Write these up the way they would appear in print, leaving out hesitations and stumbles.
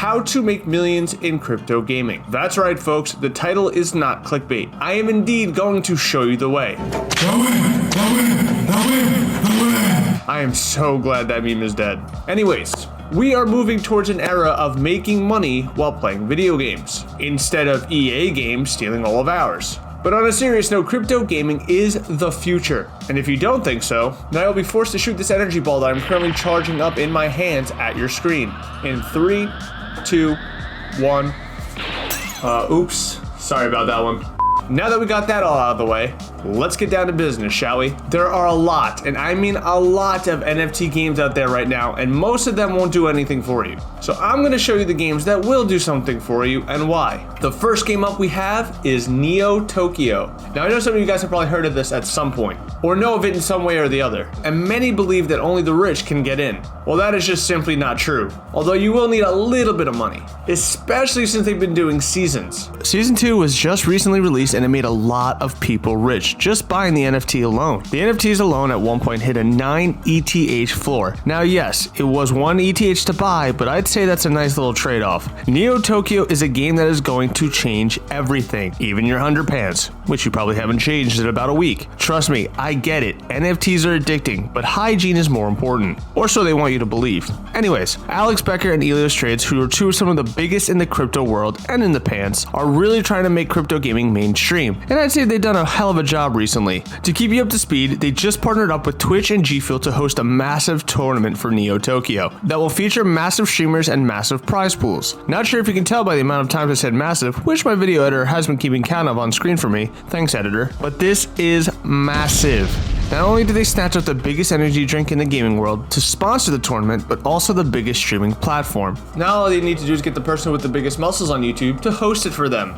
How to Make Millions in Crypto Gaming. That's right, folks, the title is not clickbait. I am indeed going to show you the way. I am so glad that meme is dead. Anyways, we are moving towards an era of making money while playing video games, instead of EA games stealing all of ours. But on a serious note, crypto gaming is the future. And if you don't think so, then I will be forced to shoot this energy ball that I'm currently charging up in my hands at your screen. In 3, 2, 1. Oops. Sorry about that one. Now that we got that all out of the way, let's get down to business, shall we? There are a lot, and I mean a lot of NFT games out there right now, and most of them won't do anything for you. So I'm gonna show you the games that will do something for you and why. The first game up we have is NeoTokyo. Now I know some of you guys have probably heard of this at some point, or know of it in some way or the other, and many believe that only the rich can get in. Well, that is just simply not true, although you will need a little bit of money, especially since they've been doing seasons. Season 2 was just recently released and it made a lot of people rich just buying the NFT alone. The NFTs alone at one point hit a 9 ETH floor. Now yes, it was 1 ETH to buy, but I'd say that's a nice little trade-off. NeoTokyo is a game that is going to change everything, even your underpants, which you probably haven't changed in about a week. Trust me, I get it. NFTs are addicting, but hygiene is more important. Or so they want you to believe. Anyways, Alex Becker and Elios Trades, who are two of some of the biggest in the crypto world and in the pants, are really trying to make crypto gaming mainstream. And I'd say they've done a hell of a job recently. To keep you up to speed, they just partnered up with Twitch and G Fuel to host a massive tournament for NeoTokyo that will feature massive streamers and massive prize pools. Not sure if you can tell by the amount of times I said massive, which my video editor has been keeping count of on screen for me. Thanks, editor. But this is massive. Not only do they snatch up the biggest energy drink in the gaming world to sponsor the tournament, but also the biggest streaming platform. Now all they need to do is get the person with the biggest muscles on YouTube to host it for them.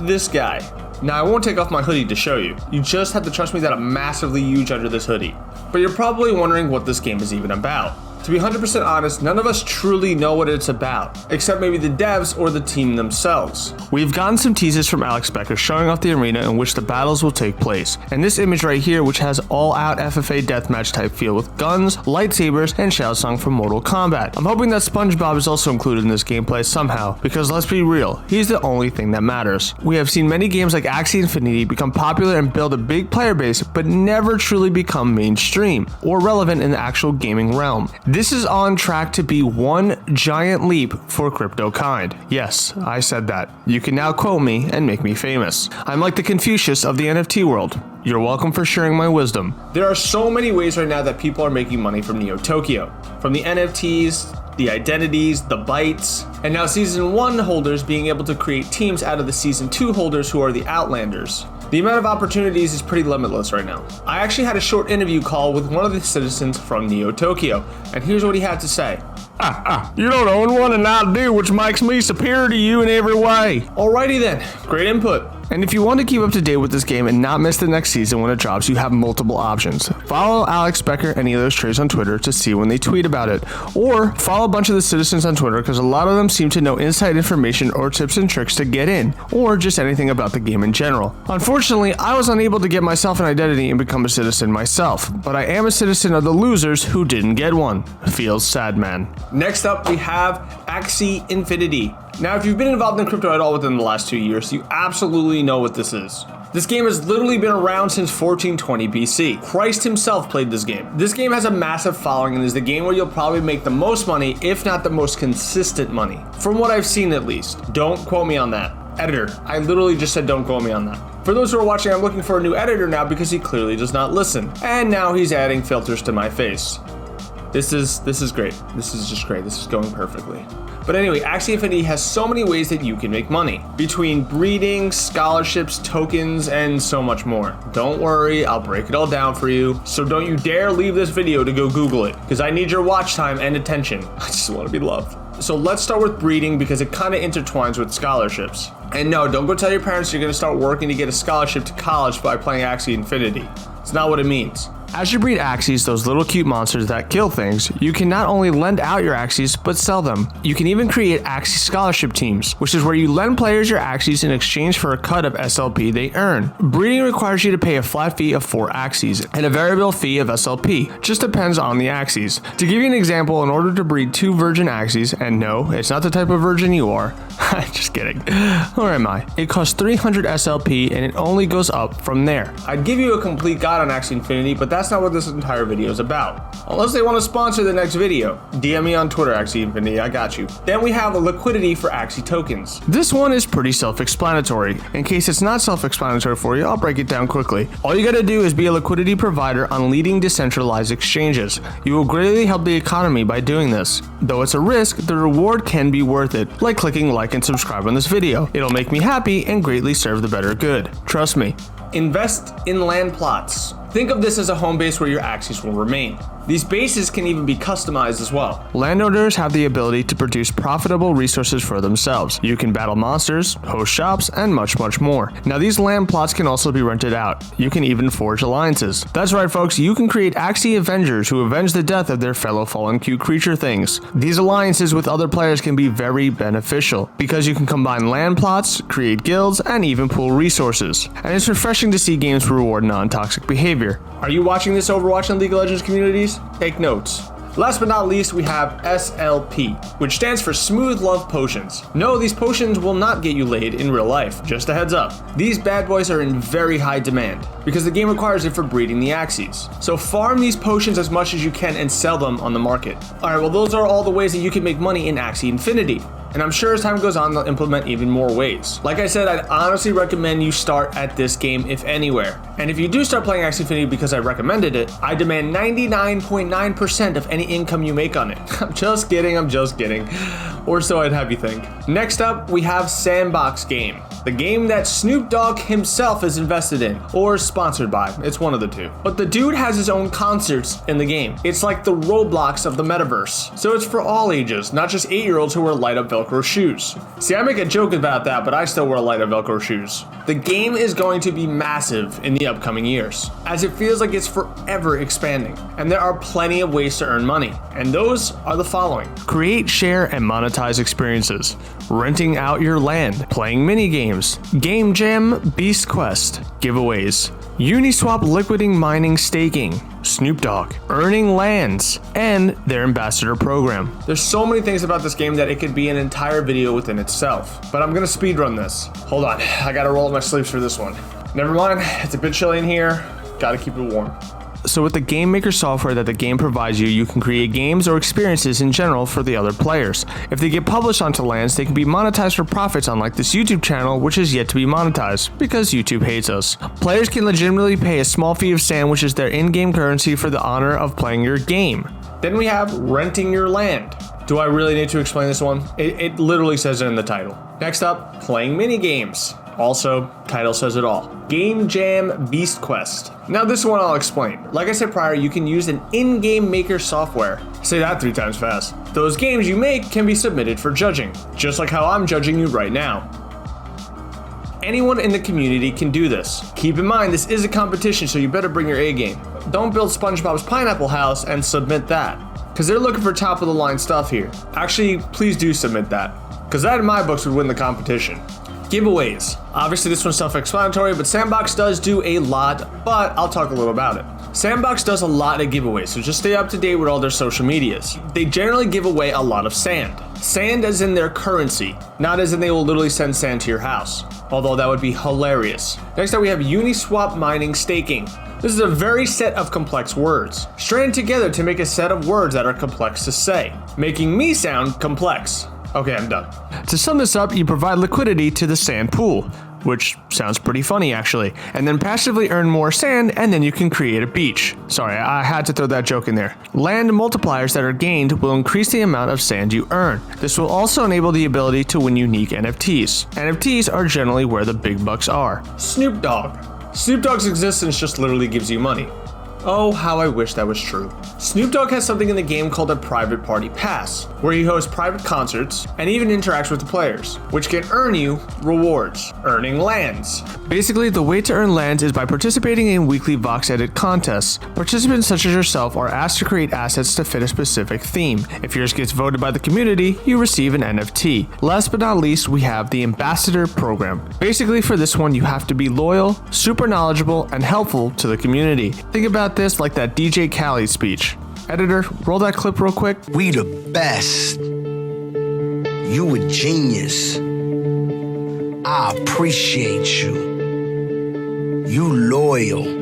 This guy. Now I won't take off my hoodie to show you. You just have to trust me that I'm massively huge under this hoodie. But you're probably wondering what this game is even about. To be 100% honest, none of us truly know what it's about, except maybe the devs or the team themselves. We've gotten some teases from Alex Becker showing off the arena in which the battles will take place, and this image right here which has all-out FFA deathmatch type feel with guns, lightsabers, and Shao Tsung from Mortal Kombat. I'm hoping that SpongeBob is also included in this gameplay somehow, because let's be real, he's the only thing that matters. We have seen many games like Axie Infinity become popular and build a big player base, but never truly become mainstream or relevant in the actual gaming realm. This is on track to be one giant leap for crypto kind. Yes, I said that. You can now quote me and make me famous. I'm like the Confucius of the NFT world. You're welcome for sharing my wisdom. There are so many ways right now that people are making money from NeoTokyo. From the NFTs, the identities, the bytes, and now Season 1 holders being able to create teams out of the Season 2 holders who are the Outlanders. The amount of opportunities is pretty limitless right now. I actually had a short interview call with one of the citizens from NeoTokyo, and here's what he had to say. You don't own one and I do, which makes me superior to you in every way. Alrighty then, great input. And if you want to keep up to date with this game and not miss the next season when it drops, you have multiple options. Follow Alex Becker and Elios Trades on Twitter to see when they tweet about it. Or follow a bunch of the citizens on Twitter because a lot of them seem to know inside information or tips and tricks to get in, or just anything about the game in general. Unfortunately, I was unable to get myself an identity and become a citizen myself, but I am a citizen of the losers who didn't get one. Feels sad, man. Next up, we have Axie Infinity. Now, if you've been involved in crypto at all within the last 2 years, you absolutely know what this is. This game has literally been around since 1420 BC. Christ himself played this game. This game has a massive following and is the game where you'll probably make the most money, if not the most consistent money. From what I've seen at least. Don't quote me on that. Editor, I literally just said don't quote me on that. For those who are watching, I'm looking for a new editor now because he clearly does not listen. And now he's adding filters to my face. This is great. This is just great. This is going perfectly. But anyway, Axie Infinity has so many ways that you can make money. Between breeding, scholarships, tokens, and so much more. Don't worry, I'll break it all down for you. So don't you dare leave this video to go Google it, because I need your watch time and attention. I just want to be loved. So let's start with breeding because it kind of intertwines with scholarships. And no, don't go tell your parents you're going to start working to get a scholarship to college by playing Axie Infinity. It's not what it means. As you breed Axies, those little cute monsters that kill things, you can not only lend out your Axies, but sell them. You can even create Axie scholarship teams, which is where you lend players your Axies in exchange for a cut of SLP they earn. Breeding requires you to pay a flat fee of 4 Axies and a variable fee of SLP, just depends on the Axies. To give you an example, in order to breed 2 virgin Axies, and no, it's not the type of virgin you are, just kidding, or am I? It costs 300 SLP and it only goes up from there. I'd give you a complete guide on Axie Infinity, but that's not what this entire video is about. Unless they want to sponsor the next video. DM me on Twitter, Axie Infinity, I got you. Then we have a liquidity for Axie tokens. This one is pretty self-explanatory. In case it's not self-explanatory for you, I'll break it down quickly. All you gotta do is be a liquidity provider on leading decentralized exchanges. You will greatly help the economy by doing this. Though it's a risk, the reward can be worth it, like clicking like and subscribe on this video. It'll make me happy and greatly serve the better good. Trust me. Invest in land plots. Think of this as a home base where your Axies will remain. These bases can even be customized as well. Landowners have the ability to produce profitable resources for themselves. You can battle monsters, host shops, and much more. Now these land plots can also be rented out. You can even forge alliances. That's right folks, you can create Axie Avengers who avenge the death of their fellow fallen cute creature things. These alliances with other players can be very beneficial because you can combine land plots, create guilds, and even pool resources. And it's refreshing to see games reward non-toxic behavior. Are you watching this Overwatch and League of Legends communities? Take notes. Last but not least, we have SLP, which stands for Smooth Love Potions. No, these potions will not get you laid in real life, just a heads up. These bad boys are in very high demand, because the game requires it for breeding the Axies. So farm these potions as much as you can and sell them on the market. Alright, well those are all the ways that you can make money in Axie Infinity. And I'm sure as time goes on, they'll implement even more ways. Like I said, I'd honestly recommend you start at this game if anywhere. And if you do start playing Axie Infinity because I recommended it, I demand 99.9% of any income you make on it. I'm just kidding. Or so I'd have you think. Next up, we have Sandbox game. The game that Snoop Dogg himself is invested in, or sponsored by, it's one of the two. But the dude has his own concerts in the game. It's like the Roblox of the metaverse. So it's for all ages, not just 8-year-olds who wear light up Velcro shoes. See, I make a joke about that, but I still wear light up Velcro shoes. The game is going to be massive in the upcoming years, as it feels like it's forever expanding. And there are plenty of ways to earn money, and those are the following. Create, share, and monetize experiences. Renting out your land, playing mini games, game jam, beast quest, giveaways, Uniswap liquidating mining staking, Snoop Dogg, earning lands, and their ambassador program. There's so many things about this game that it could be an entire video within itself, but I'm gonna speedrun this. Hold on, I gotta roll up my sleeves for this one. Never mind, it's a bit chilly in here, gotta keep it warm. So with the game maker software that the game provides you, you can create games or experiences in general for the other players. If they get published onto lands, they can be monetized for profits, unlike this YouTube channel, which is yet to be monetized, because YouTube hates us. Players can legitimately pay a small fee of sand, which is their in-game currency for the honor of playing your game. Then we have renting your land. Do I really need to explain this one? It literally says it in the title. Next up, playing mini games. Also, title says it all. Game Jam Beast Quest. Now this one I'll explain. Like I said prior, you can use an in-game maker software. Say that 3 times fast. Those games you make can be submitted for judging, just like how I'm judging you right now. Anyone in the community can do this. Keep in mind, this is a competition, so you better bring your A game. Don't build SpongeBob's Pineapple House and submit that, because they're looking for top of the line stuff here. Actually, please do submit that, because that in my books would win the competition. Giveaways. Obviously this one's self-explanatory, but Sandbox does do a lot, but I'll talk a little about it. Sandbox does a lot of giveaways, so just stay up to date with all their social medias. They generally give away a lot of sand. Sand as in their currency, not as in they will literally send sand to your house, although that would be hilarious. Next up we have Uniswap mining staking. This is a very set of complex words, stranded together to make a set of words that are complex to say, making me sound complex. Okay, I'm done. To sum this up, you provide liquidity to the sand pool, which sounds pretty funny actually, and then passively earn more sand, and then you can create a beach. Sorry, I had to throw that joke in there. Land multipliers that are gained will increase the amount of sand you earn. This will also enable the ability to win unique NFTs. NFTs are generally where the big bucks are. Snoop Dogg. Snoop Dogg's existence just literally gives you money. Oh, how I wish that was true. Snoop Dogg has something in the game called a private party pass, where he hosts private concerts and even interacts with the players, which can earn you rewards, earning lands. Basically, the way to earn lands is by participating in weekly Vox Edit contests. Participants such as yourself are asked to create assets to fit a specific theme. If yours gets voted by the community, you receive an NFT. Last but not least, we have the Ambassador program. Basically, for this one, you have to be loyal, super knowledgeable, and helpful to the community. Think about this like that DJ Khaled speech. Editor, roll that clip real quick. We the best. You a genius. I appreciate you. You loyal.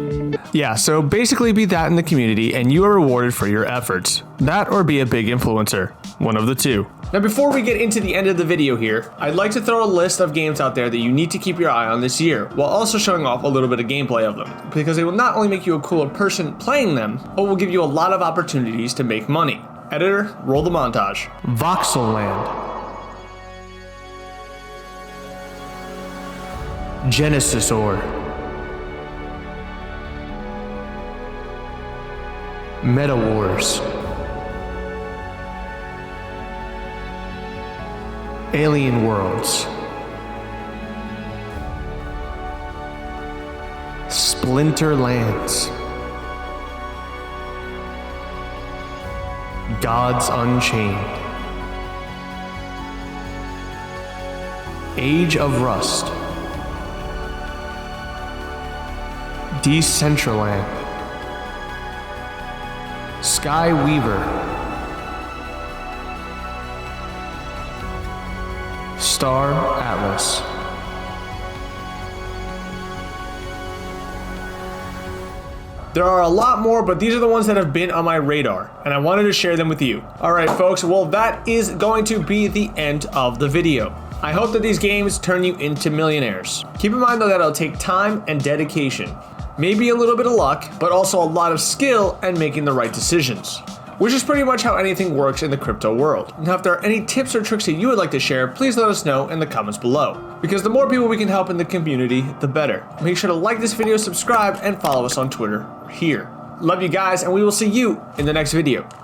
Yeah, so basically be that in the community and you are rewarded for your efforts. That or be a big influencer. One of the two. Now before we get into the end of the video here, I'd like to throw a list of games out there that you need to keep your eye on this year, while also showing off a little bit of gameplay of them, because they will not only make you a cooler person playing them, but will give you a lot of opportunities to make money. Editor, roll the montage. Voxelland. Genesisaur. Meta Wars. Alien Worlds. Splinterlands. Gods Unchained. Age of Rust. Decentraland. Skyweaver. Star Atlas. There are a lot more, but these are the ones that have been on my radar, and I wanted to share them with you. Alright folks, well that is going to be the end of the video. I hope that these games turn you into millionaires. Keep in mind though that it'll take time and dedication. Maybe a little bit of luck, but also a lot of skill and making the right decisions. Which is pretty much how anything works in the crypto world. Now if there are any tips or tricks that you would like to share, please let us know in the comments below. Because the more people we can help in the community, the better. Make sure to like this video, subscribe, and follow us on Twitter here. Love you guys, and we will see you in the next video.